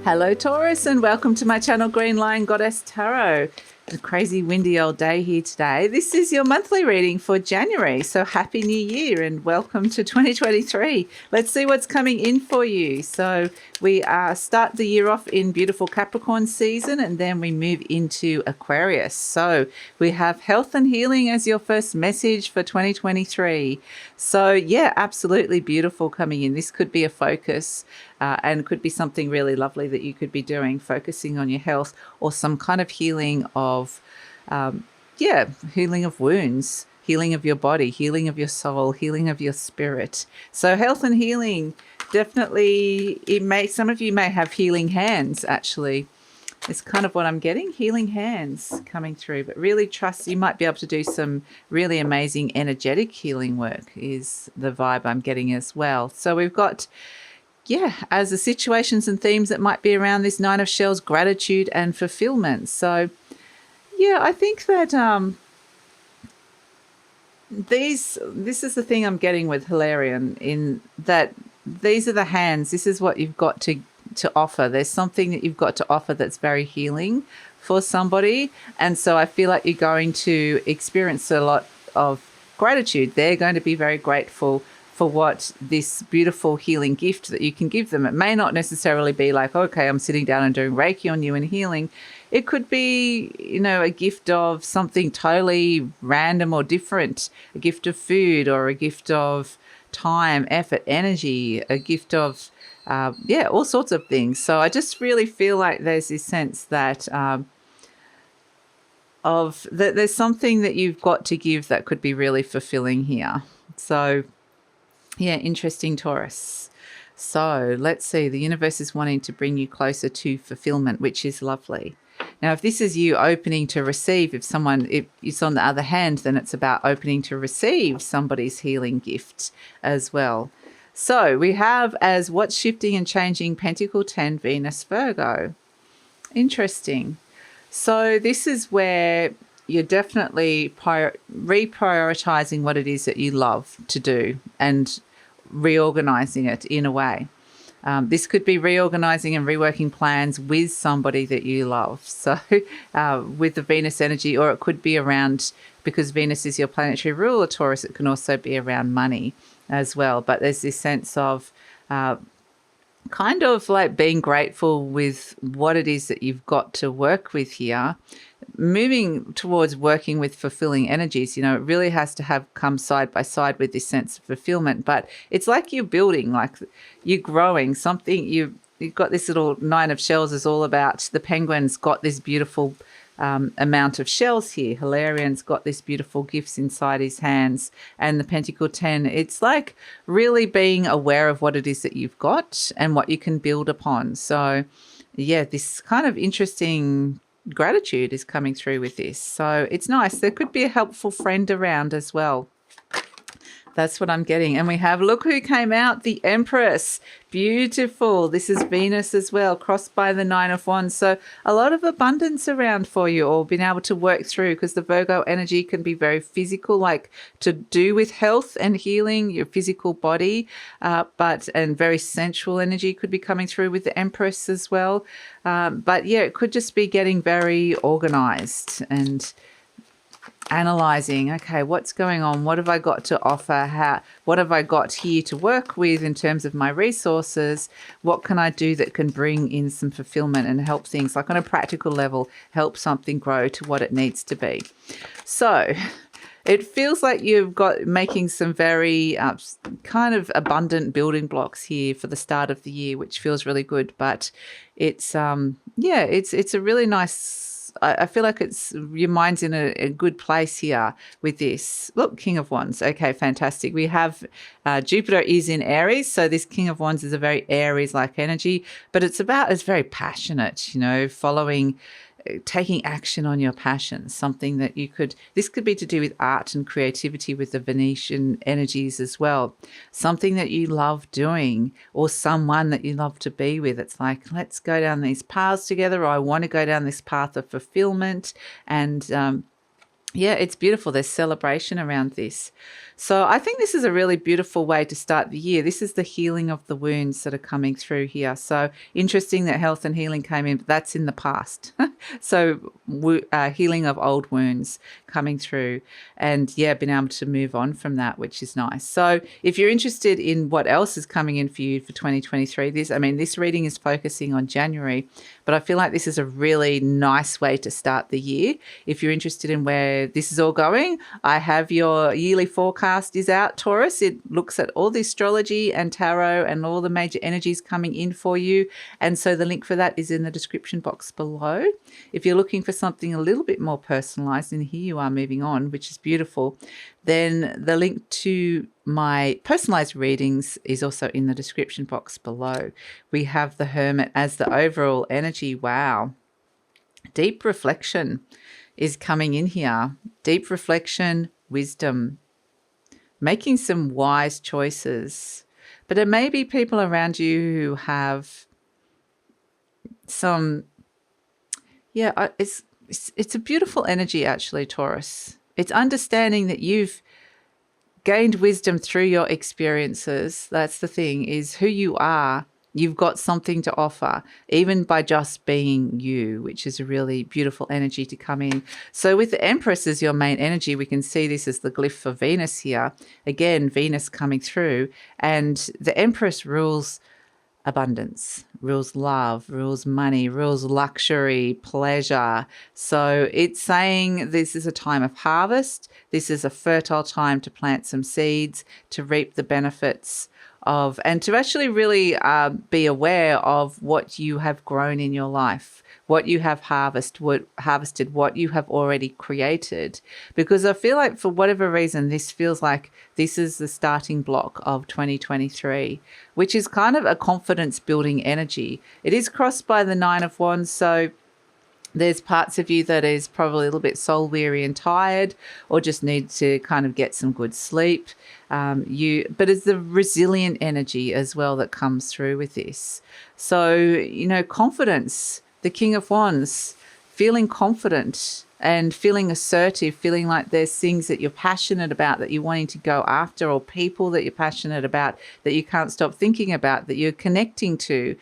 Hello Taurus, and welcome to my channel Green Lion Goddess Tarot. A crazy windy old day here today. This is your monthly reading for January, so happy new year and welcome to 2023. Let's see what's coming in for you. So we start the year off in beautiful Capricorn season, and then we move into Aquarius. So we have health and healing as your first message for 2023. So yeah, absolutely beautiful coming in. This could be a focus and could be something really lovely that you could be doing, focusing on your health or some kind of healing of, healing of wounds, healing of your body, healing of your soul, healing of your spirit. So health and healing, definitely, some of you may have healing hands actually. It's kind of what I'm getting, healing hands coming through, but really trust you might be able to do some really amazing energetic healing work is the vibe I'm getting as well. So we've got, as the situations and themes that might be around this Nine of Shells, gratitude and fulfillment. So I think that this is the thing I'm getting with Hilarion, in that these are the hands. This is what you've got to offer. There's something that you've got to offer that's very healing for somebody. And so I feel like you're going to experience a lot of gratitude. They're going to be very grateful for what this beautiful healing gift that you can give them. It may not necessarily be like, okay, I'm sitting down and doing Reiki on you and healing. It could be, a gift of something totally random or different, a gift of food or a gift of time, effort, energy, a gift of, all sorts of things. So I just really feel like there's this sense that there's something that you've got to give that could be really fulfilling here. So interesting, Taurus. So let's see. The universe is wanting to bring you closer to fulfillment, which is lovely. Now, if this is you opening to receive, if it's on the other hand, then it's about opening to receive somebody's healing gift as well. So we have as what's shifting and changing Pentacle 10, Venus, Virgo. Interesting. So this is where you're definitely reprioritizing what it is that you love to do and reorganizing it in a way. This could be reorganizing and reworking plans with somebody that you love. So with the Venus energy, or it could be around, because Venus is your planetary ruler, Taurus, it can also be around money as well. But there's this sense of kind of like being grateful with what it is that you've got to work with here, moving towards working with fulfilling energies. It really has to come side by side with this sense of fulfillment. But it's like you're building, like you're growing something. You've got this little Nine of Shells is all about, the penguin's got this beautiful amount of shells here. Hilarion's got this beautiful gifts inside his hands, and the Pentacle 10, it's like really being aware of what it is that you've got and what you can build upon. So this kind of interesting gratitude is coming through with this. So it's nice. There could be a helpful friend around as well. That's what I'm getting. And we have, look who came out, the Empress. Beautiful. This is Venus as well, crossed by the Nine of Wands. So a lot of abundance around for you, or being able to work through, because the Virgo energy can be very physical, like to do with health and healing, your physical body, and very sensual energy could be coming through with the Empress as well. It could just be getting very organized and analyzing, okay, what's going on? What have I got to offer? What have I got here to work with in terms of my resources? What can I do that can bring in some fulfillment and help things, like on a practical level, help something grow to what it needs to be? So it feels like you've got making some very kind of abundant building blocks here for the start of the year, which feels really good. But it's it's a really nice, I feel like it's your mind's in a good place here with this. Look, King of Wands. Okay, fantastic. We have Jupiter is in Aries. So this King of Wands is a very Aries-like energy, but it's very passionate, following, taking action on your passions, something that this could be to do with art and creativity with the Venetian energies as well. Something that you love doing, or someone that you love to be with. It's like, let's go down these paths together, or I want to go down this path of fulfillment and Yeah, it's beautiful. There's celebration around this. So I think this is a really beautiful way to start the year. This is the healing of the wounds that are coming through here. So interesting that health and healing came in, but that's in the past. So healing of old wounds coming through, and yeah, being able to move on from that, which is nice. So if you're interested in what else is coming in for you for 2023, this reading is focusing on January, but I feel like this is a really nice way to start the year. If you're interested in where this is all going, I have your yearly forecast is out, Taurus. It looks at all the astrology and tarot and all the major energies coming in for you. And so the link for that is in the description box below. If you're looking for something a little bit more personalized, and here you are moving on, which is beautiful, then the link to my personalized readings is also in the description box below. We have the Hermit as the overall energy. Wow. Deep reflection is coming in here. Deep reflection, wisdom, making some wise choices. But it may be people around you who have some, it's a beautiful energy actually, Taurus. It's understanding that you've gained wisdom through your experiences. That's the thing, is who you are. You've got something to offer, even by just being you, which is a really beautiful energy to come in. So with the Empress as your main energy, we can see this as the glyph for Venus here. Again, Venus coming through, and the Empress rules abundance, rules love, rules money, rules luxury, pleasure. So it's saying this is a time of harvest. This is a fertile time to plant some seeds, to reap the benefits of, and to actually really be aware of what you have grown in your life, what you have harvested, what you have already created. Because I feel like for whatever reason, this feels like this is the starting block of 2023, which is kind of a confidence building energy. It is crossed by the Nine of Wands. So there's parts of you that is probably a little bit soul weary and tired, or just need to kind of get some good sleep. But it's the resilient energy as well that comes through with this. So, confidence, the King of Wands, feeling confident and feeling assertive, feeling like there's things that you're passionate about that you're wanting to go after, or people that you're passionate about that you can't stop thinking about, that you're connecting to.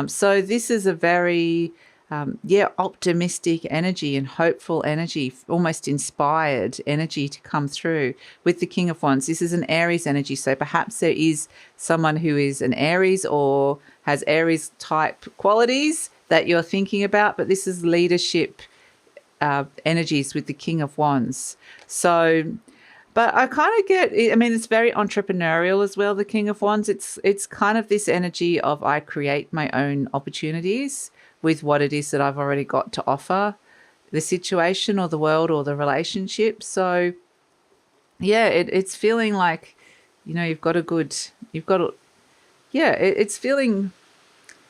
So this is a very optimistic energy and hopeful energy, almost inspired energy to come through with the King of Wands. This is an Aries energy. So perhaps there is someone who is an Aries or has Aries type qualities that you're thinking about, but this is leadership energies with the King of Wands. So, but I kind of get, it's very entrepreneurial as well, the King of Wands. It's kind of this energy of I create my own opportunities with what it is that I've already got to offer the situation or the world or the relationship. So yeah, it's feeling like, it's feeling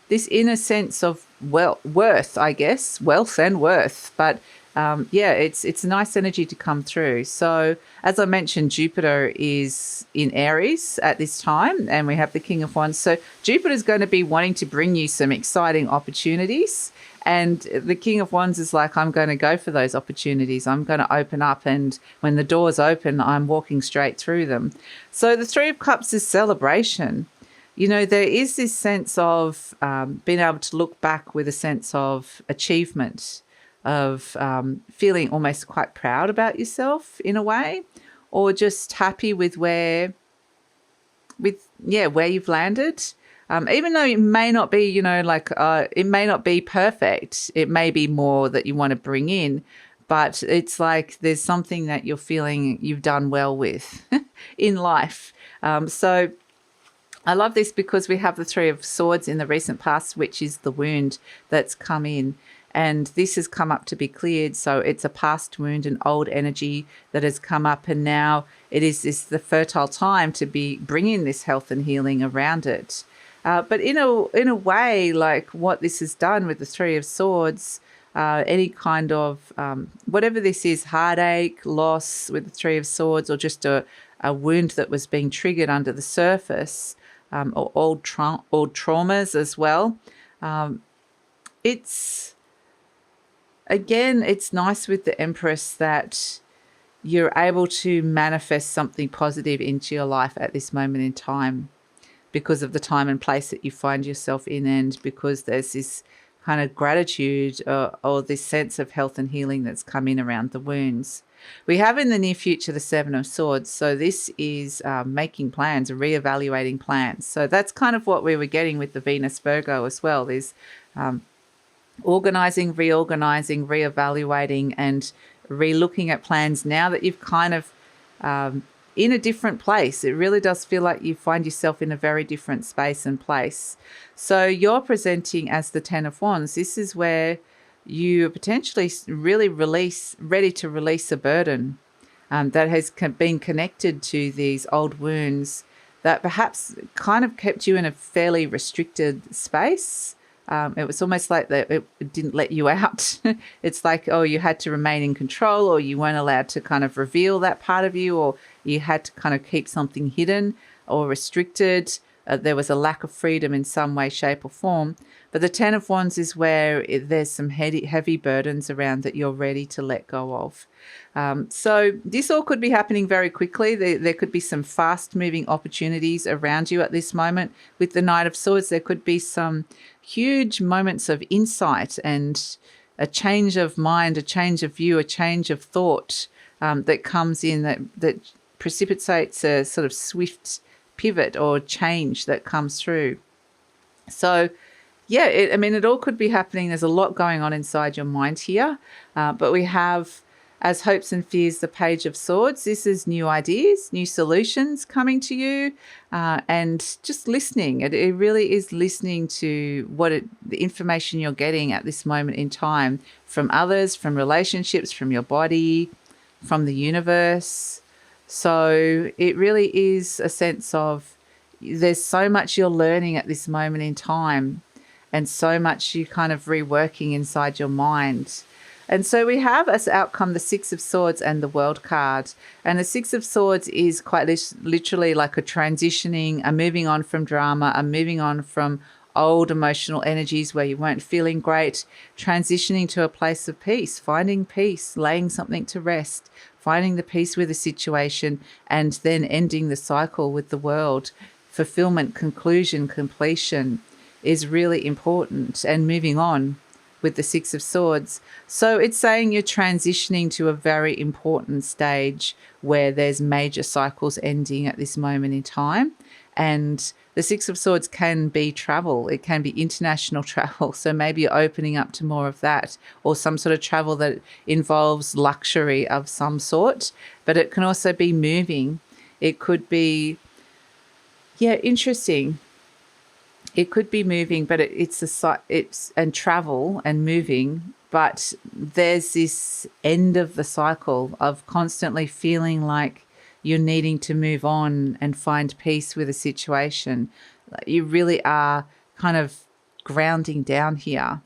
this inner sense of worth, I guess, wealth and worth. But it's a nice energy to come through. So as I mentioned, Jupiter is in Aries at this time, and we have the King of Wands. So Jupiter is going to be wanting to bring you some exciting opportunities. And the King of Wands is like, I'm going to go for those opportunities. I'm going to open up. And when the doors open, I'm walking straight through them. So the Three of Cups is celebration. There is this sense of being able to look back with a sense of achievement, of feeling almost quite proud about yourself in a way, or just happy with where you've landed. Even though it may not be, it may not be perfect. It may be more that you want to bring in, but it's like there's something that you're feeling you've done well with in life. So I love this because we have the Three of Swords in the recent past, which is the wound that's come in. And this has come up to be cleared. So it's a past wound, an old energy that has come up. And now it is the fertile time to be bringing this health and healing around it. But in a way, like what this has done with the Three of Swords, any kind of, whatever this is, heartache, loss with the Three of Swords, or just a wound that was being triggered under the surface, or old traumas as well. It's nice with the Empress that you're able to manifest something positive into your life at this moment in time because of the time and place that you find yourself in, and because there's this kind of gratitude or this sense of health and healing that's come in around the wounds. We have in the near future the Seven of Swords. So this is making plans, reevaluating plans. So that's kind of what we were getting with the Venus Virgo as well. There's organizing, reorganizing, reevaluating, and re-looking at plans now that you've kind of in a different place. It really does feel like you find yourself in a very different space and place. So you're presenting as the Ten of Wands. This is where you are potentially really ready to release a burden that has been connected to these old wounds that perhaps kind of kept you in a fairly restricted space. It was almost like that it didn't let you out. It's like, oh, you had to remain in control, or you weren't allowed to kind of reveal that part of you, or you had to kind of keep something hidden or restricted. There was a lack of freedom in some way, shape or form. But the Ten of Wands is where there's some heavy burdens around that you're ready to let go of. So this all could be happening very quickly. There could be some fast-moving opportunities around you at this moment. With the Knight of Swords, there could be some huge moments of insight and a change of mind, a change of view, a change of thought that comes in that precipitates a sort of swift pivot or change that comes through. So yeah, it all could be happening. There's a lot going on inside your mind here. But we have, as hopes and fears, the Page of Swords. This is new ideas, new solutions coming to you, and just listening. It really is listening to the information you're getting at this moment in time from others, from relationships, from your body, from the universe. So it really is a sense of there's so much you're learning at this moment in time, and so much you kind of reworking inside your mind. And so we have as outcome the Six of Swords and the World card. And the Six of Swords is quite literally like a transitioning, a moving on from drama, a moving on from old emotional energies where you weren't feeling great, transitioning to a place of peace, finding peace, laying something to rest, finding the peace with a situation, and then ending the cycle with the world. Fulfilment, conclusion, completion is really important, and moving on with the Six of Swords. So it's saying you're transitioning to a very important stage where there's major cycles ending at this moment in time. And the Six of Swords can be travel. It can be international travel. So maybe you're opening up to more of that, or some sort of travel that involves luxury of some sort. But it can also be moving. It could be, interesting. It could be moving, but it's and travel and moving. But there's this end of the cycle of constantly feeling like you're needing to move on and find peace with a situation. You really are kind of grounding down here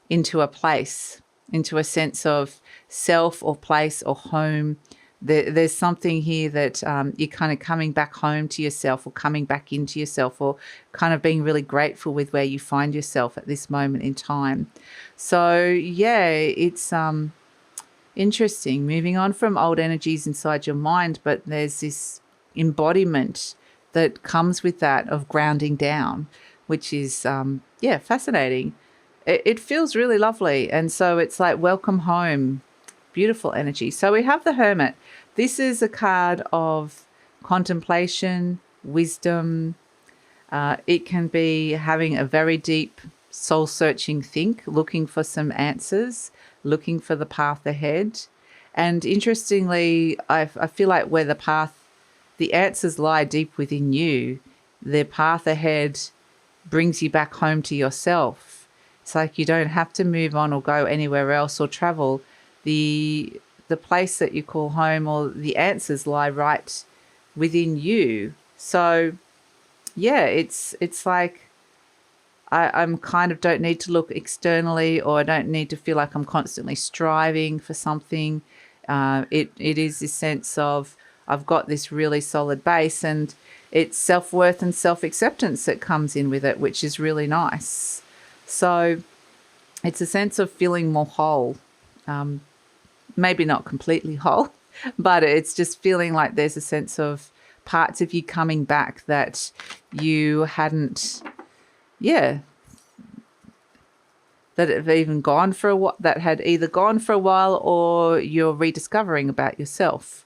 into a place, into a sense of self or place or home. There's something here that you're kind of coming back home to yourself, or coming back into yourself, or kind of being really grateful with where you find yourself at this moment in time. So yeah, it's interesting, moving on from old energies inside your mind, but there's this embodiment that comes with that of grounding down, which is fascinating. It feels really lovely. And so it's like, welcome home. Beautiful energy. So we have the Hermit. This is a card of contemplation, wisdom. It can be having a very deep soul-searching think, looking for some answers, looking for the path ahead. And interestingly, I feel like where the answers lie deep within you, the path ahead brings you back home to yourself. It's like you don't have to move on or go anywhere else or travel. The place that you call home, or the answers, lie right within you. So yeah, it's like I'm kind of don't need to look externally, or I don't need to feel like I'm constantly striving for something. It is this sense of I've got this really solid base, and it's self-worth and self-acceptance that comes in with it, which is really nice. So it's a sense of feeling more whole. Maybe not completely whole, but it's just feeling like there's a sense of parts of you coming back that you hadn't, yeah, that have even gone for a while, that had either gone for a while or you're rediscovering about yourself.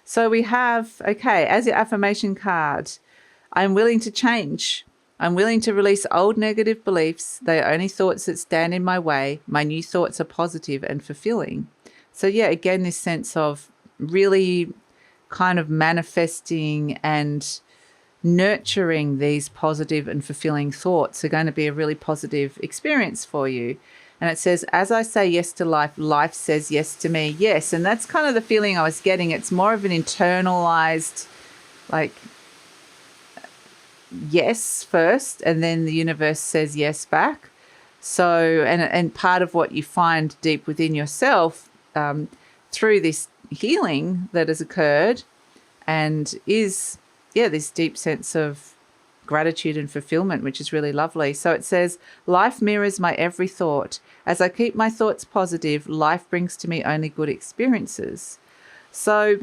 So we have, okay, as your affirmation card, I'm willing to change. I'm willing to release old negative beliefs. They are only thoughts that stand in my way. My new thoughts are positive and fulfilling. So yeah, again, this sense of really kind of manifesting and nurturing these positive and fulfilling thoughts are going to be a really positive experience for you. And it says, as I say yes to life, life says yes to me. Yes. And that's kind of the feeling I was getting. It's more of an internalized, like, yes first, and then the universe says yes back. So, and part of what you find deep within yourself through this healing that has occurred and is, yeah, this deep sense of gratitude and fulfillment, which is really lovely. So it says, life mirrors my every thought. As I keep my thoughts positive, life brings to me only good experiences. So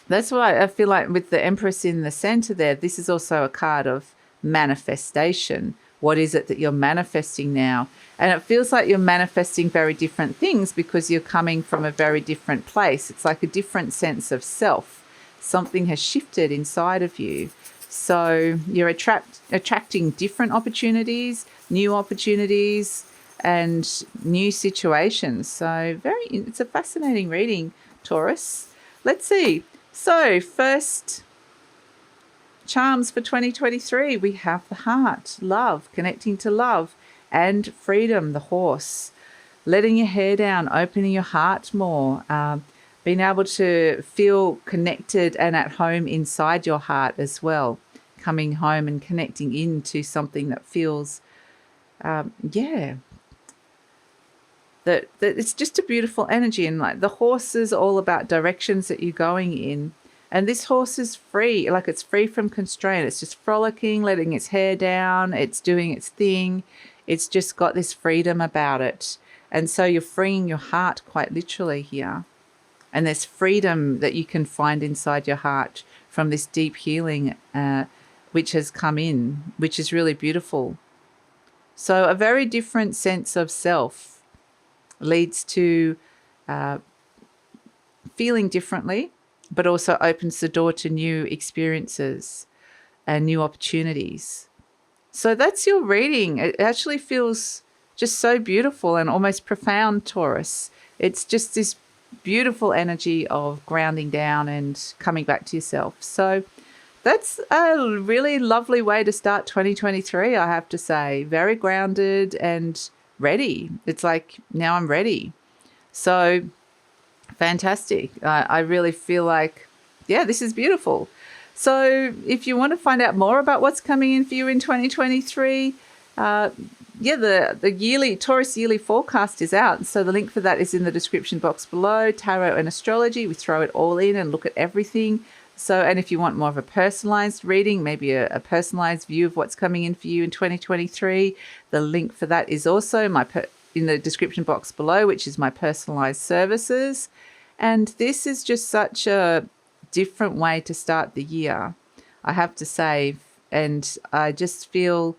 that's why I feel like with the Empress in the center there, this is also a card of manifestation. What is it that you're manifesting now? And it feels like you're manifesting very different things because you're coming from a very different place. It's like a different sense of self. Something has shifted inside of you. So you're attracting different opportunities, and new situations. So it's a fascinating reading, Taurus. Let's see. So first charms for 2023, we have the heart, love, connecting to love, and freedom, the horse. Letting your hair down, opening your heart more, being able to feel connected and at home inside your heart as well. Coming home and connecting into something that feels, that it's just a beautiful energy. And like the horse is all about directions that you're going in. And this horse is free, like it's free from constraint. It's just frolicking, letting its hair down. It's doing its thing. It's just got this freedom about it. And so you're freeing your heart quite literally here. And there's freedom that you can find inside your heart from this deep healing which has come in, which is really beautiful. So a very different sense of self leads to feeling differently, but also opens the door to new experiences and new opportunities. So that's your reading. It actually feels just so beautiful and almost profound, Taurus. It's just this beautiful energy of grounding down and coming back to yourself. So that's a really lovely way to start 2023, I have to say. Very grounded and ready. It's like, now I'm ready. So fantastic. I really feel like, yeah, this is beautiful. So if you want to find out more about what's coming in for you in 2023, the yearly Taurus yearly forecast is out. So the link for that is in the description box below. Tarot and astrology, we throw it all in and look at everything. So, and if you want more of a personalized reading, maybe a personalized view of what's coming in for you in 2023, the link for that is also in the description box below, which is my personalized services. And this is just such a different way to start the year, I have to say. And I just feel,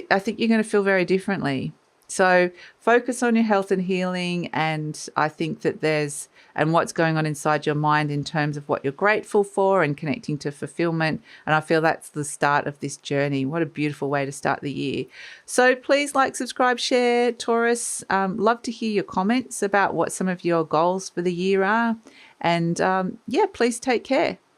I think you're going to feel very differently. So focus on your health and healing. And I think that and what's going on inside your mind in terms of what you're grateful for and connecting to fulfillment. And I feel that's the start of this journey. What a beautiful way to start the year. So please like, subscribe, share, Taurus. Love to hear your comments about what some of your goals for the year are. And please take care.